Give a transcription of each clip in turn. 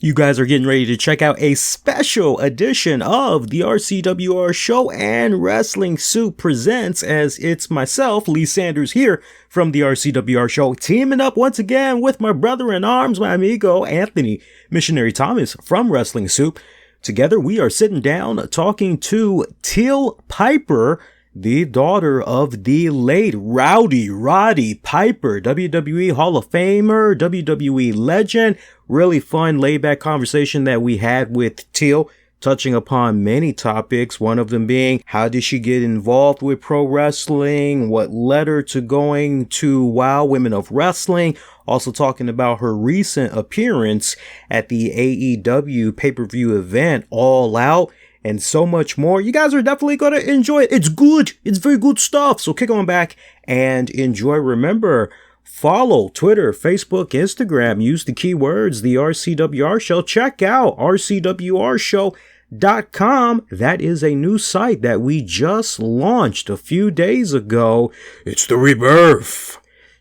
You guys are getting ready to check out a special edition of the RCWR show, and Wrestling Soup presents, as it's myself, Lee Sanders, here from the RCWR show, teaming up once again with my brother in arms, my amigo Anthony Missionary Thomas from Wrestling Soup. Together we are sitting down talking to Teal Piper, the daughter of the late Rowdy Piper, WWE Hall of Famer, WWE legend. Really fun, laid-back conversation that we had with Teal, touching upon many topics, one of them being how did she get involved with pro wrestling, what led her to going to WOW Women of Wrestling, also talking about her recent appearance at the AEW pay-per-view event All Out, and so much more. You guys are definitely going to enjoy it. It's good. It's very good stuff. So kick on back and enjoy. Remember, follow Twitter, Facebook, Instagram. Use the keywords, the RCWR Show. Check out RCWRshow.com. That is a new site that we just launched a few days ago. It's the rebirth.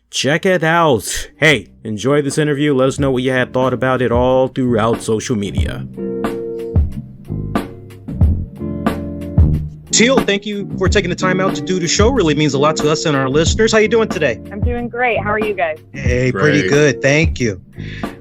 Check it out. Hey, enjoy this interview. Let us know what you had thought about it all throughout social media. Teal, thank you for taking the time out to do the show. Really means a lot to us and our listeners. How you doing today? I'm doing great. How are you guys? Hey, pretty good. Thank you.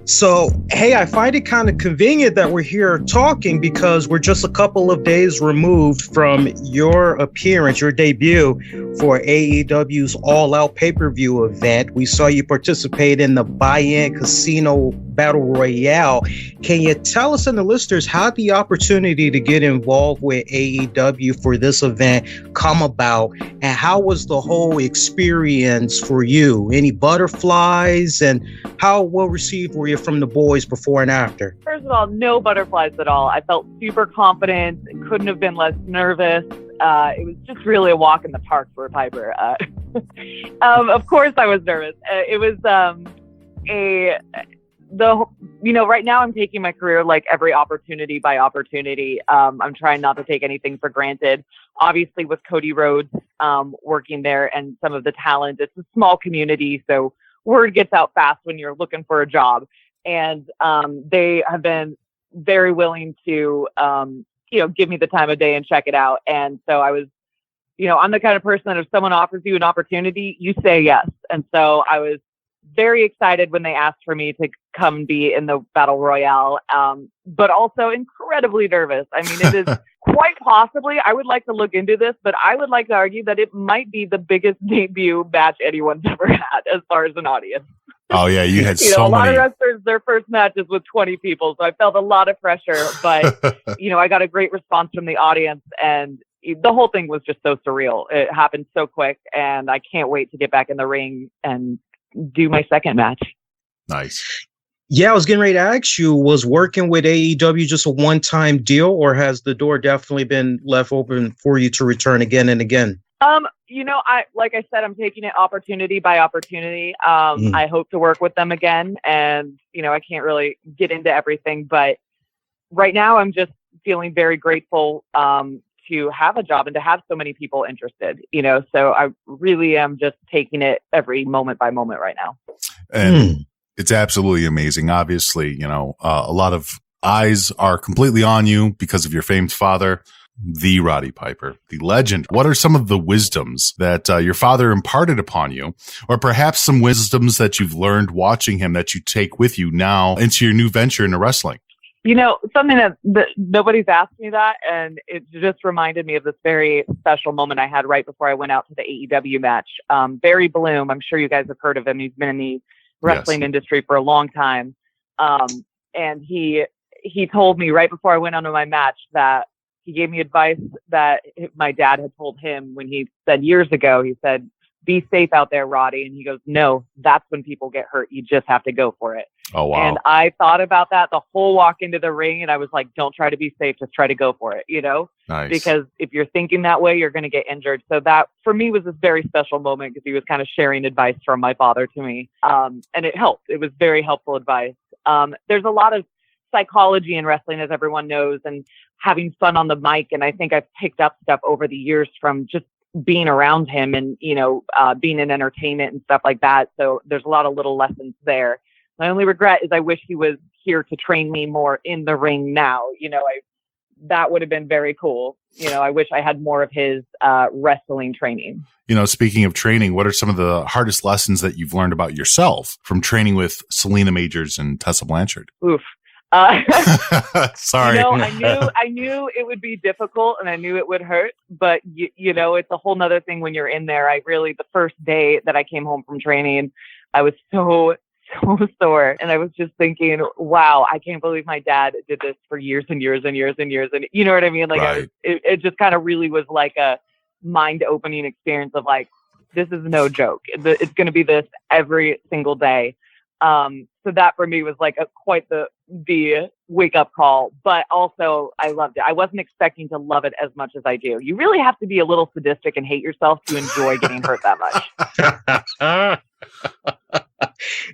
So, hey, I find it kind of convenient that we're here talking because we're just a couple of days removed from your appearance, your debut for AEW's All Out pay-per-view event. We saw you participate in the buy-in casino battle royale. Can you tell us and the listeners how the opportunity to get involved with AEW for this event come about, and how was the whole experience for you? Any butterflies, and how well received were you from the boys before and after? First of all, no butterflies at all. I felt super confident. Couldn't have been less nervous. It was just really a walk in the park for Piper. Of course I was nervous. It was right now I'm taking my career like every opportunity by opportunity. I'm trying not to take anything for granted. Obviously with Cody Rhodes working there and some of the talent, it's a small community, so word gets out fast when you're looking for a job. And they have been very willing to, give me the time of day and check it out. And so I was, I'm the kind of person that if someone offers you an opportunity, you say yes. And so I was very excited when they asked for me to come be in the Battle Royale, but also incredibly nervous. I mean, it is quite possibly, I would like to look into this, but I would like to argue that it might be the biggest debut match anyone's ever had as far as an audience. Oh, yeah, you had a lot of wrestlers, their first match is with 20 people, so I felt a lot of pressure, but, I got a great response from the audience, and the whole thing was just so surreal. It happened so quick, and I can't wait to get back in the ring and do my second match. Nice. Yeah, I was getting ready to ask you, was working with AEW just a one-time deal, or has the door definitely been left open for you to return again and again? Like I said, I'm taking it opportunity by opportunity. I hope to work with them again, and, I can't really get into everything, but right now I'm just feeling very grateful to have a job and to have so many people interested, so I really am just taking it every moment by moment right now. And it's absolutely amazing. Obviously, a lot of eyes are completely on you because of your famed father, the Rowdy Piper, the legend. What are some of the wisdoms that your father imparted upon you, or perhaps some wisdoms that you've learned watching him that you take with you now into your new venture into wrestling? Something that nobody's asked me that, and it just reminded me of this very special moment I had right before I went out to the AEW match. Barry Bloom, I'm sure you guys have heard of him. He's been in the wrestling industry for a long time. And he told me right before I went onto my match that he gave me advice that my dad had told him when he said years ago. He said, "Be safe out there, Roddy." And he goes, "No, that's when people get hurt. You just have to go for it." Oh, wow. And I thought about that the whole walk into the ring, and I was like, don't try to be safe, just try to go for it, Nice. Because if you're thinking that way, you're going to get injured. So that for me was this very special moment because he was kind of sharing advice from my father to me. And it helped. It was very helpful advice. There's a lot of psychology in wrestling, as everyone knows, and having fun on the mic. And I think I've picked up stuff over the years from just being around him and, being in entertainment and stuff like that. So there's a lot of little lessons there. My only regret is I wish he was here to train me more in the ring now. That would have been very cool. I wish I had more of his wrestling training. Speaking of training, what are some of the hardest lessons that you've learned about yourself from training with Selena Majors and Tessa Blanchard? Oof. Sorry. I knew it would be difficult and I knew it would hurt, but it's a whole nother thing when you're in there. The first day that I came home from training, I was so sore. And I was just thinking, wow, I can't believe my dad did this for years and years and years and years. And you know what I mean? Like, right. It just kind of really was like a mind opening experience of like, this is no joke. It's going to be this every single day. So that for me was like quite the wake up call, but also I loved it. I wasn't expecting to love it as much as I do. You really have to be a little sadistic and hate yourself to enjoy getting hurt that much.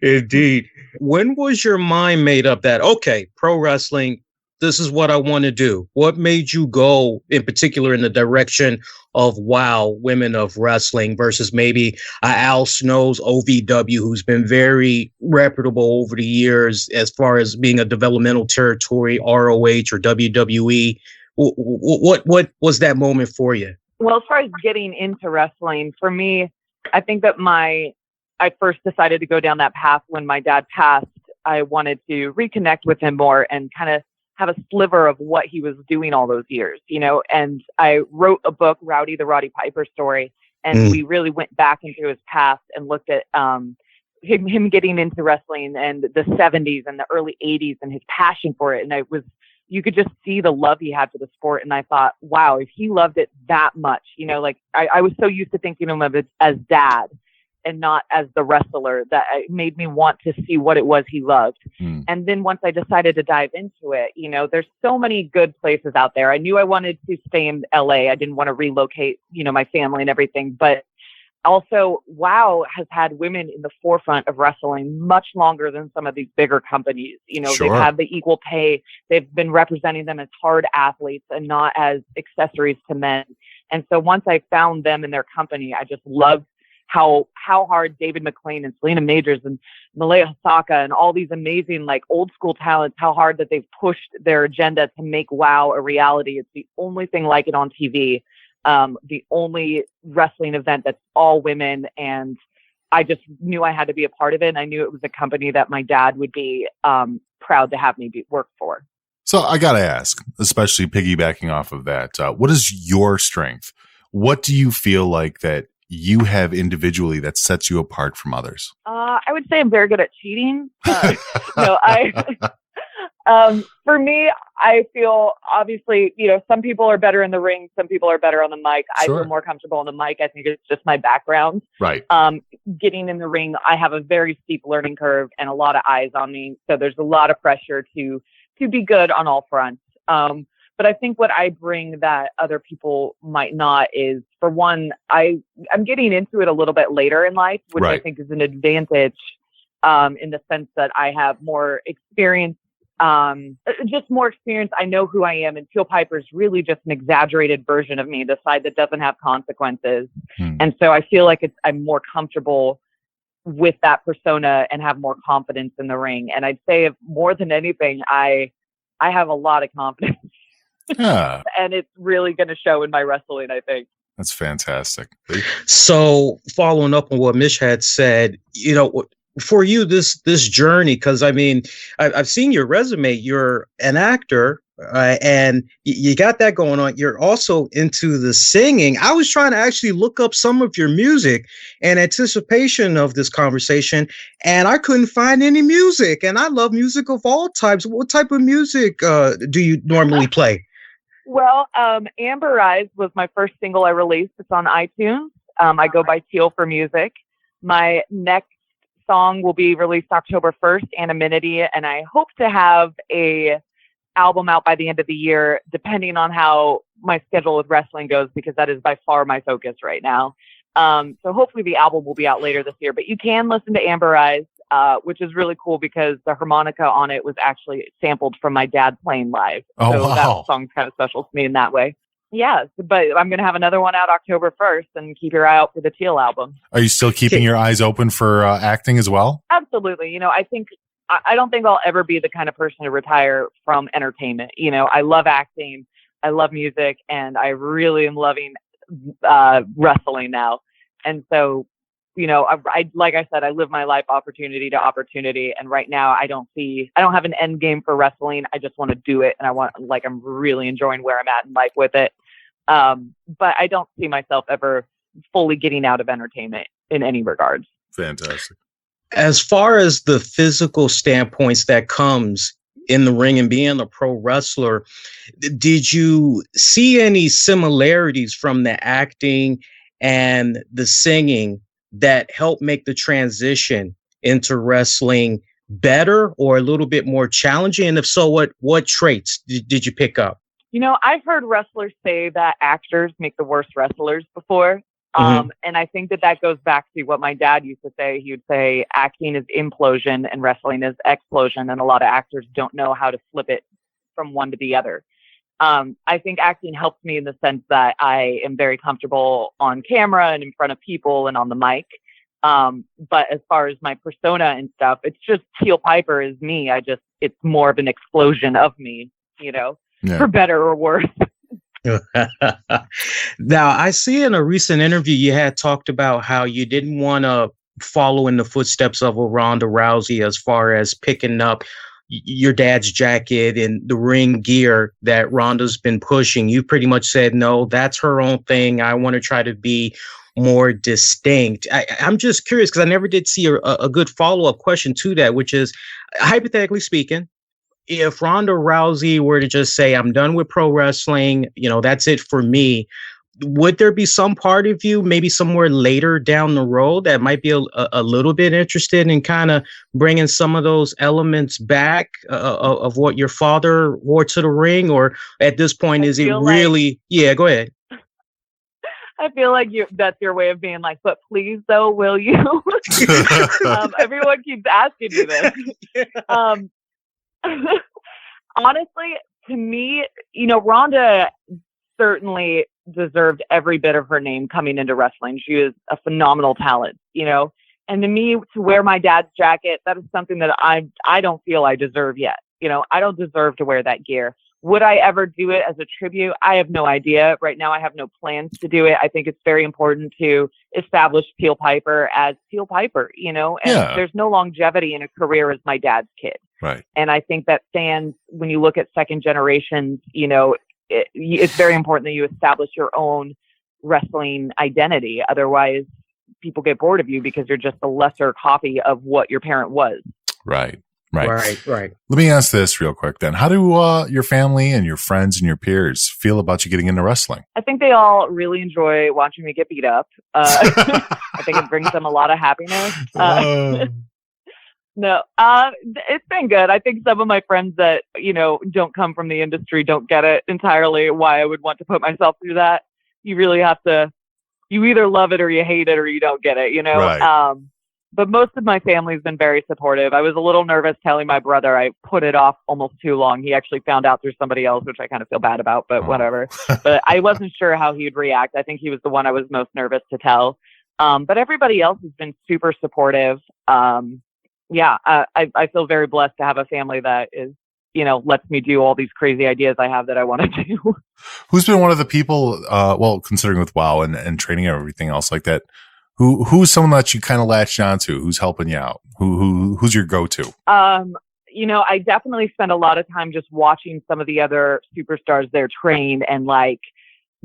Indeed. When was your mind made up that, okay, pro wrestling, this is what I want to do? What made you go in particular in the direction of women of wrestling versus maybe Al Snow's OVW, who's been very reputable over the years as far as being a developmental territory, ROH or WWE? What was that moment for you? Well, as far as getting into wrestling, for me, I think that I first decided to go down that path when my dad passed. I wanted to reconnect with him more and kind of have a sliver of what he was doing all those years, and I wrote a book, Rowdy, the Rowdy Piper story. And we really went back into his past and looked at him getting into wrestling and the 70s and the early 80s and his passion for it. And you could just see the love he had for the sport. And I thought, wow, if he loved it that much, I was so used to thinking of it as dad and not as the wrestler, that it made me want to see what it was he loved. And then once I decided to dive into it, there's so many good places out there. I knew I wanted to stay in LA. I didn't want to relocate, my family and everything, but also WOW has had women in the forefront of wrestling much longer than some of these bigger companies. Sure. They've had the equal pay. They've been representing them as hard athletes and not as accessories to men. And so once I found them in their company, I just loved how hard David McLean and Selena Majors and Malaya Hosaka and all these amazing like old school talents, how hard that they've pushed their agenda to make WOW a reality. It's the only thing like it on TV, the only wrestling event that's all women. And I just knew I had to be a part of it. And I knew it was a company that my dad would be proud to have me work for. So I got to ask, especially piggybacking off of that, what is your strength? What do you feel like that you have individually that sets you apart from others? I would say I'm very good at cheating. For me, I feel obviously, some people are better in the ring. Some people are better on the mic. Sure. I feel more comfortable on the mic. I think it's just my background. Right. Getting in the ring, I have a very steep learning curve and a lot of eyes on me. So there's a lot of pressure to be good on all fronts. But I think what I bring that other people might not is, for one, I'm getting into it a little bit later in life, which right. I think is an advantage in the sense that I have more experience, just more experience. I know who I am, and Teal Piper is really just an exaggerated version of me, the side that doesn't have consequences. And so I feel like I'm more comfortable with that persona and have more confidence in the ring. And I'd say, if more than anything, I have a lot of confidence. Yeah. And it's really going to show in my wrestling, I think. That's fantastic. So following up on what Mish had said, for you, this journey, because I mean, I've seen your resume. You're an actor, and you got that going on. You're also into the singing. I was trying to actually look up some of your music in anticipation of this conversation, and I couldn't find any music. And I love music of all types. What type of music do you normally play? Well, Amber Eyes was my first single I released. It's on iTunes. I go by Teal for music. My next song will be released October 1st, Anonymity, and I hope to have a album out by the end of the year, depending on how my schedule with wrestling goes, because that is by far my focus right now. So hopefully the album will be out later this year, but you can listen to Amber Eyes, which is really cool because the harmonica on it was actually sampled from my dad playing live. Oh, so wow. That song's kind of special to me in that way. Yeah, but I'm going to have another one out October 1st, and keep your eye out for the Teal album. Are you still keeping your eyes open for acting as well? Absolutely. I think I don't think I'll ever be the kind of person to retire from entertainment. You know, I love acting, I love music, and I really am loving wrestling now. And so, you know, I like I said, I live my life opportunity to opportunity. And right now I don't have an end game for wrestling. I just want to do it. And I'm really enjoying where I'm at in life with it. But I don't see myself ever fully getting out of entertainment in any regards. Fantastic. As far as the physical standpoints that comes in the ring and being a pro wrestler, did you see any similarities from the acting and the singing that helped make the transition into wrestling better or a little bit more challenging? And if so, what traits did you pick up? You know, I've heard wrestlers say that actors make the worst wrestlers before. And I think that goes back to what my dad used to say. He would say acting is implosion and wrestling is explosion. And a lot of actors don't know how to flip it from one to the other. I think acting helps me in the sense that I am very comfortable on camera and in front of people and on the mic. But as far as my persona and stuff, it's just Teal Piper is me. It's more of an explosion of me, you know, for better or worse. Now, I see in a recent interview you had talked about how you didn't want to follow in the footsteps of a Ronda Rousey as far as picking up your dad's jacket and the ring gear that Ronda's been pushing. You pretty much said, no, that's her own thing. I want to try to be more distinct. I'm just curious because I never did see a good follow-up question to that, which is, hypothetically speaking, if Ronda Rousey were to just say, I'm done with pro wrestling, you know, that's it for me, would there be some part of you, maybe somewhere later down the road, that might be a little bit interested in kind of bringing some of those elements back of what your father wore to the ring? Or at this point, is it really... Yeah, go ahead. I feel like that's your way of being like, but please, though, will you? Everyone keeps asking me this. Honestly, to me, you know, Ronda certainly deserved every bit of her name coming into wrestling. She is a phenomenal talent, you know, and to me, to wear my dad's jacket, that is something that I don't feel I deserve yet. You know, I don't deserve to wear that gear. Would I ever do it as a tribute? I have no idea. Right now, I have no plans to do it. I think it's very important to establish Teal Piper as Teal Piper, you know, and there's no longevity in a career as my dad's kid. Right. And I think that stands when you look at second generations, you know, it's very important that you establish your own wrestling identity. Otherwise, people get bored of you because you're just a lesser copy of what your parent was. Right. Right. Let me ask this real quick then. How do your family and your friends and your peers feel about you getting into wrestling? I think they all really enjoy watching me get beat up. I think it brings them a lot of happiness. No, it's been good. I think some of my friends that, you know, don't come from the industry don't get it entirely why I would want to put myself through that. You really have to, you either love it or you hate it or you don't get it, you know? Right. But most of my family's been very supportive. I was a little nervous telling my brother. I put it off almost too long. He actually found out through somebody else, which I kind of feel bad about, but whatever. But I wasn't sure how he'd react. I think he was the one I was most nervous to tell. But everybody else has been super supportive. I feel very blessed to have a family that is, you know, lets me do all these crazy ideas I have that I want to do. Who's been one of the people, considering with WoW and training and everything else like that, who's someone that you kind of latched onto, who's helping you out? Who's your go-to? You know, I definitely spend a lot of time just watching some of the other superstars there train and like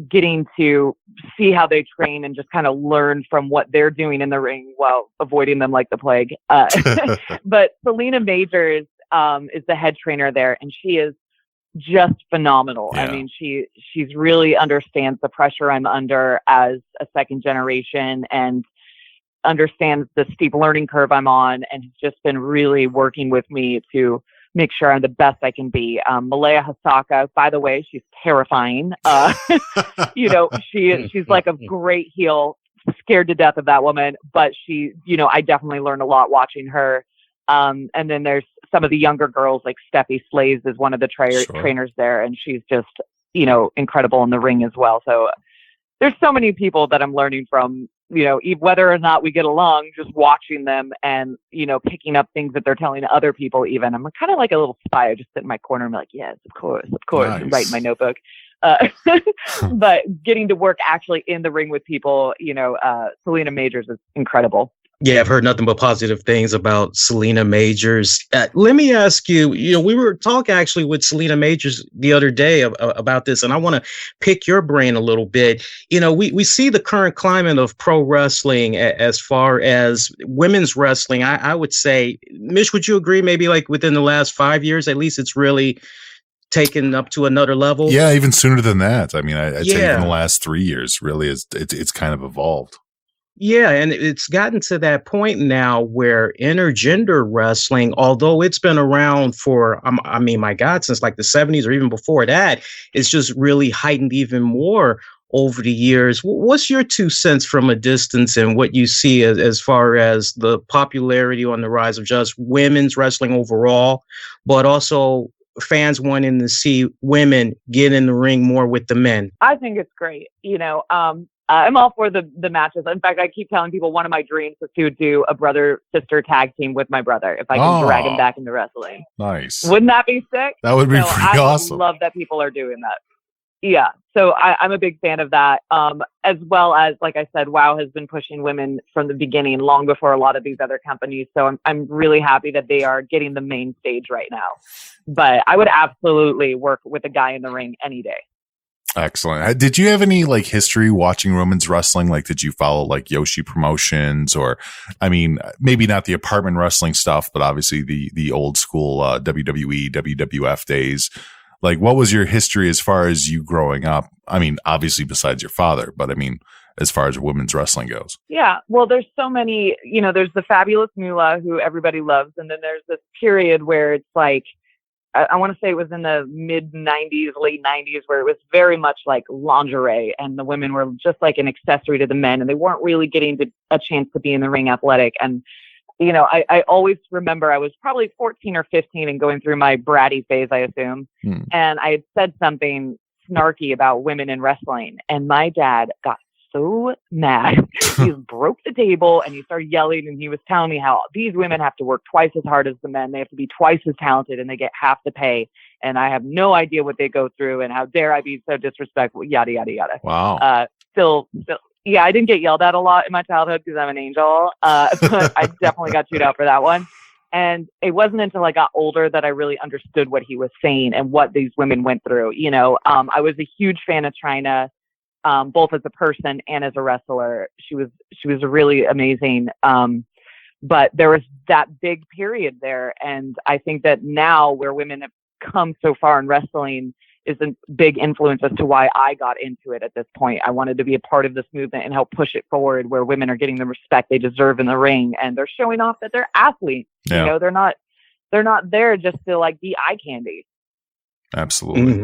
getting to see how they train and just kind of learn from what they're doing in the ring while avoiding them like the plague. But Selena Majors is the head trainer there, and she is just phenomenal. Yeah. I mean, she's really understands the pressure I'm under as a second generation and understands the steep learning curve I'm on, and has just been really working with me to make sure I'm the best I can be. Malaya Hasaka, by the way, she's terrifying. You know, she's like a great heel, scared to death of that woman, but she, you know, I definitely learned a lot watching her. And then there's some of the younger girls, like Steffi Slays is one of the trainers there, and she's just, you know, incredible in the ring as well. So there's so many people that I'm learning from whether or not we get along, just watching them and, picking up things that they're telling other people even. I'm kind of like a little spy. I just sit in my corner and I'm like, yes, of course, Nice. and write in my notebook. But getting to work actually in the ring with people, Selena Majors is incredible. Yeah, I've heard nothing but positive things about Selena Majors. Let me ask you, we were talking actually with Selena Majors the other day about this, and I want to pick your brain a little bit. We see the current climate of pro wrestling as far as women's wrestling. I would say, Mish, would you agree? Maybe like within the last 5 years, at least it's really taken up to another level. Yeah, even sooner than that. I mean, I'd say even the last 3 years really it's kind of evolved. Yeah, and it's gotten to that point now where intergender wrestling, although it's been around for, my God, since like the 70s or even before that, it's just really heightened even more over the years. What's your 2 cents from a distance and what you see as far as the popularity on the rise of just women's wrestling overall, but also fans wanting to see women get in the ring more with the men? I think it's great. I'm all for the matches. In fact, I keep telling people one of my dreams is to do a brother-sister tag team with my brother if I can drag him back into wrestling. Nice. Wouldn't that be sick? That would be pretty awesome. I love that people are doing that. Yeah. So I'm a big fan of that. As well as, like I said, WoW has been pushing women from the beginning, long before a lot of these other companies. So I'm really happy that they are getting the main stage right now. But I would absolutely work with a guy in the ring any day. Excellent. Did you have any like history watching women's wrestling? Like, did you follow like Yoshi Promotions or, maybe not the apartment wrestling stuff, but obviously the old school WWE, WWF days? Like, what was your history as far as you growing up? Obviously besides your father, but as far as women's wrestling goes. Yeah. Well, there's so many, there's the Fabulous Moolah who everybody loves. And then there's this period where it's like, I want to say it was in the mid 90s, late 90s, where it was very much like lingerie and the women were just like an accessory to the men and they weren't really getting a chance to be in the ring athletic. And, I always remember I was probably 14 or 15 and going through my bratty phase, I assume. And I had said something snarky about women in wrestling and my dad got so mad. He broke the table and he started yelling and he was telling me how these women have to work twice as hard as the men. They have to be twice as talented and they get half the pay. And I have no idea what they go through and how dare I be so disrespectful, yada, yada, yada. Wow. Still, I didn't get yelled at a lot in my childhood because I'm an angel. But I definitely got chewed out for that one. And it wasn't until I got older that I really understood what he was saying and what these women went through. I was a huge fan of China. Both as a person and as a wrestler. She was really amazing. But there was that big period there. And I think that now where women have come so far in wrestling is a big influence as to why I got into it at this point. I wanted to be a part of this movement and help push it forward where women are getting the respect they deserve in the ring and they're showing off that they're athletes. Yeah. They're not there just to like be eye candy. Absolutely.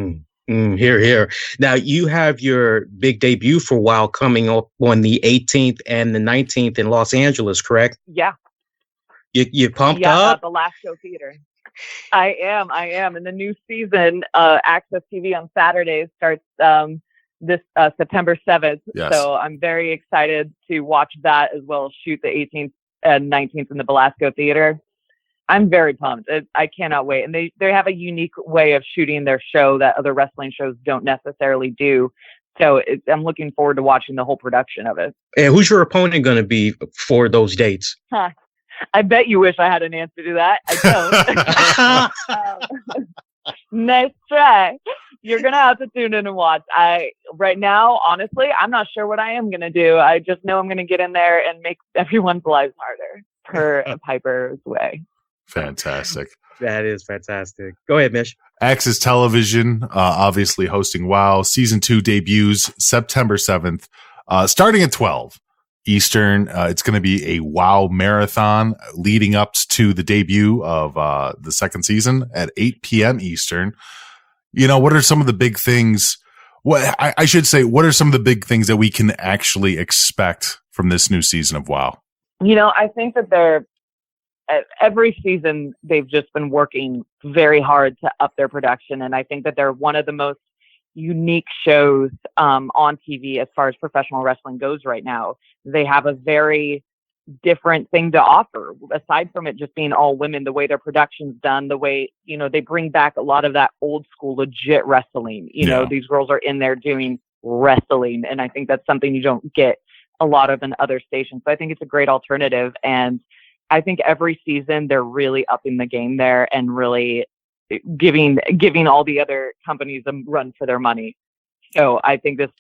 Mm-hmm. Here. Now you have your big debut for WoW coming up on the 18th and the 19th in Los Angeles, correct? Yeah. You pumped up? The Last Show Theater. I am. And the new season, Access TV on Saturdays starts this September 7th. Yes. So I'm very excited to watch that as well as shoot the 18th and 19th in the Belasco Theater. I'm very pumped. I cannot wait. And they have a unique way of shooting their show that other wrestling shows don't necessarily do. So I'm looking forward to watching the whole production of it. And who's your opponent going to be for those dates? I bet you wish I had an answer to that. I don't. Nice try. You're going to have to tune in and watch. Right now, honestly, I'm not sure what I am going to do. I just know I'm going to get in there and make everyone's lives harder per Piper's way. Fantastic. That is fantastic. Go ahead, Mish. Access Television, obviously hosting WoW. Season 2 debuts September 7th, starting at 12 Eastern. It's going to be a WoW marathon leading up to the debut of the second season at 8 p.m. Eastern. What are some of the big things? I should say, what are some of the big things that we can actually expect from this new season of WoW? I think that every season they've just been working very hard to up their production. And I think that they're one of the most unique shows on TV as far as professional wrestling goes right now. They have a very different thing to offer, aside from it just being all women, the way their production's done, the way, they bring back a lot of that old school legit wrestling. These girls are in there doing wrestling, and I think that's something you don't get a lot of in other stations. So I think it's a great alternative, and I think every season they're really upping the game there and really giving all the other companies a run for their money. So I think this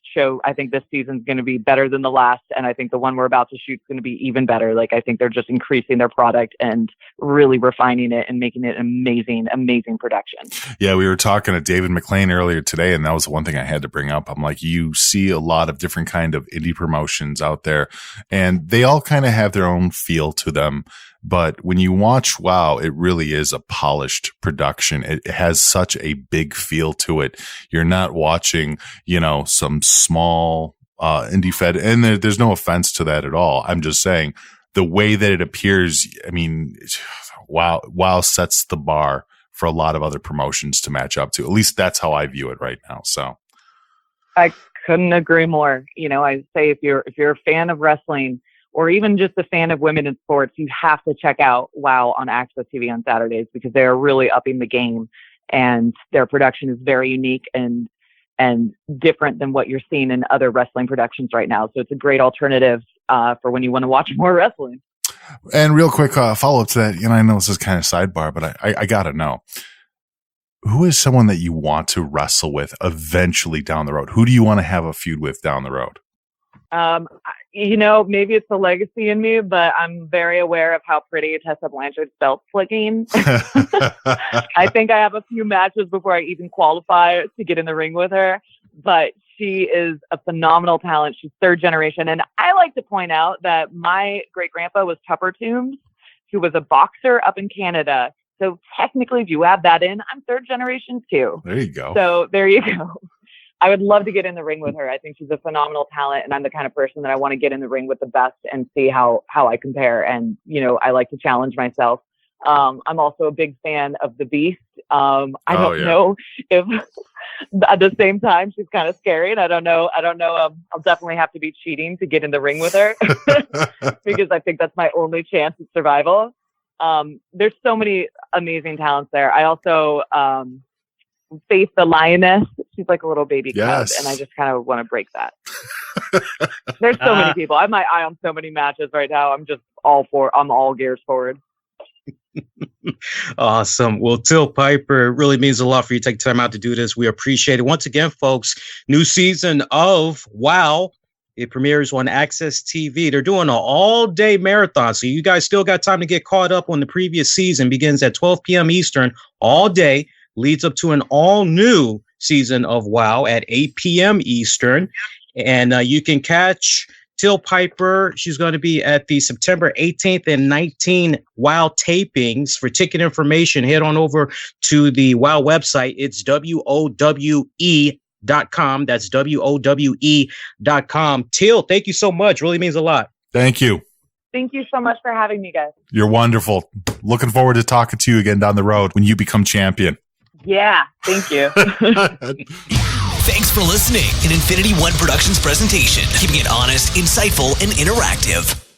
season's going to be better than the last. And I think the one we're about to shoot is going to be even better. Like, I think they're just increasing their product and really refining it and making it an amazing, amazing production. Yeah. We were talking to David McLean earlier today, and that was one thing I had to bring up. I'm like, you see a lot of different kind of indie promotions out there, and they all kind of have their own feel to them. But when you watch WoW, it really is a polished production. It has such a big feel to it. You're not watching, some small indie fed, and there's no offense to that at all. I'm just saying the way that it appears. I mean, WoW sets the bar for a lot of other promotions to match up to. At least that's how I view it right now. So I couldn't agree more. I say if you're a fan of wrestling, or even just a fan of women in sports, you have to check out WoW on Access TV on Saturdays, because they're really upping the game, and their production is very unique and different than what you're seeing in other wrestling productions right now. So it's a great alternative for when you want to watch more wrestling. And real quick follow up to that, I know this is kind of sidebar, but I gotta know, who is someone that you want to wrestle with eventually down the road? Who do you want to have a feud with down the road? Maybe it's the legacy in me, but I'm very aware of how pretty Tessa Blanchard's belt's looking. I think I have a few matches before I even qualify to get in the ring with her, but she is a phenomenal talent. She's third generation. And I like to point out that my great grandpa was Tupper Toombs, who was a boxer up in Canada. So technically, if you add that in, I'm third generation too. There you go. So there you go. I would love to get in the ring with her. I think she's a phenomenal talent, and I'm the kind of person that I want to get in the ring with the best and see how I compare. And, I like to challenge myself. I'm also a big fan of the Beast. I don't know if at the same time she's kind of scary, and I don't know. I'll definitely have to be cheating to get in the ring with her because I think that's my only chance at survival. There's so many amazing talents there. I also, Faith the Lioness. She's like a little baby cub, and I just kind of want to break that. There's so many people. I have my eye on so many matches right now. I'm all gears forward. Awesome. Well, Teal Piper, it really means a lot for you to take time out to do this. We appreciate it. Once again, folks, new season of WoW. It premieres on Access TV. They're doing an all-day marathon, so you guys still got time to get caught up on the previous season. Begins at 12 p.m. Eastern all day. Leads up to an all-new season of WoW at 8 p.m. Eastern. And you can catch Teal Piper. She's going to be at the September 18th and 19th WoW tapings. For ticket information, head on over to the WoW website. It's WOWE.com. That's WOWE.com. Teal, thank you so much. Really means a lot. Thank you. Thank you so much for having me, guys. You're wonderful. Looking forward to talking to you again down the road when you become champion. Yeah, thank you. Thanks for listening. An Infinity One Productions presentation, keeping it honest, insightful, and interactive.